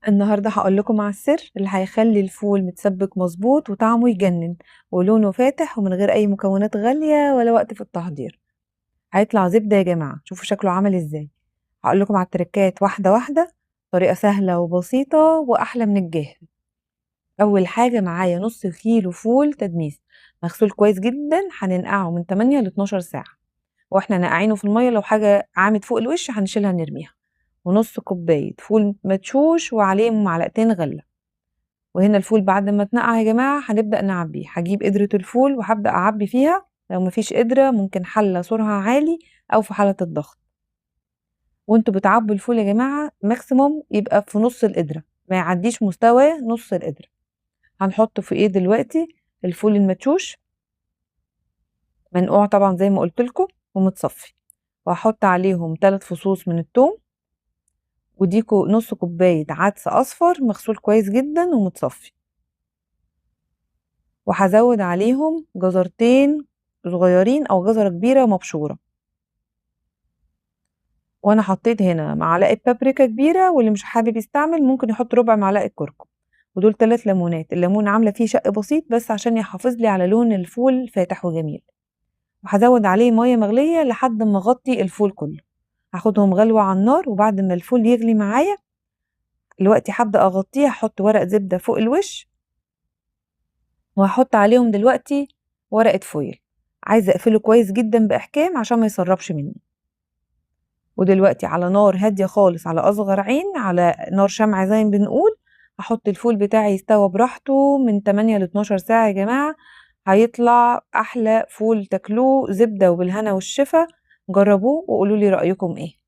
النهاردة هاقول لكم على السر اللي هيخلّي الفول متسبِّك مضبوط وطعمه يجنِّن ولونه فاتح ومن غير أي مكونات غالية ولا وقت في التحضير. هيطلع زبدة يا جماعة، شوفوا شكله عامل إزاي. هاقول لكم على التريكات واحدة، واحدة، طريقة سهلة وبسيطة وأحلى من الجاهز. أول حاجة معايا نُص كيلو فول تدميس مغسول كويس جدًا، هننقعه من 8 ل12 ساعة، وإحنا ناقعينه في المَيّة لو حاجة عامت فوق الوش هنشيلها نرميها، ونُص كوباية فول مدشوش وعليه معلقتين غلة. وهنا الفول بعد ما اتنقع يا جماعة هنبدأ نعبيه، هاجيب قدرة الفول وهابدأ أعبي فيها، لو مفيش قدرة ممكن حلة سورها عالي أو في حالة الضغط. وانتوا بتعبوا الفول يا جماعة ماكسيموم يبقى في نص القدرة، ما يعديش مستوى نص القدرة. هنحط في ايه دلوقتي؟ الفول المدشوش منقوع طبعا زي ما قلت لكم ومتصفي، وهحط عليهم 3 فصوص من الثوم، ودي نص كوباية عدس أصفر مغسول كويس جدا ومتصفي، وهازوّد عليهم جزرتين صغيّرين أو جزرة كبيرة مبشورة، وأنا حطيت هنا معلقة بابريكا كبيرة، واللي مش حابب يستعمل ممكن يحط ربع معلقة كركم، ودول 3 ليمونات، الليمون عاملة فيه شق بسيط بس عشان يحافظ لي على لون الفول فاتح وجميل، وهازوّد عليه مَيّة مغلية لحد أمّا أغطّي الفول كلّه، هاخدهم غلوة على النار، وبعد ما الفول يغلي معايا دلوقتي هابدأ أغطّيه، هاحط ورق زبدة فوق الوش، وهاحط عليهم دلوقتي ورقة فويل، عايزة أقفله كويس جدًا بإحكام عشان ما يسرّبش منّي. ودلوقتي على نار هادية خالص على أصغر عين على نار شمع زي ما بنقول، هاحط الفول بتاعي يستوى براحته من 8 ل12 ساعة يا جماعة، هيطلع أحلى فول تاكلوه، زبدة وبالهنا والشفا. جربوه وقولوا لي رأيكم إيه.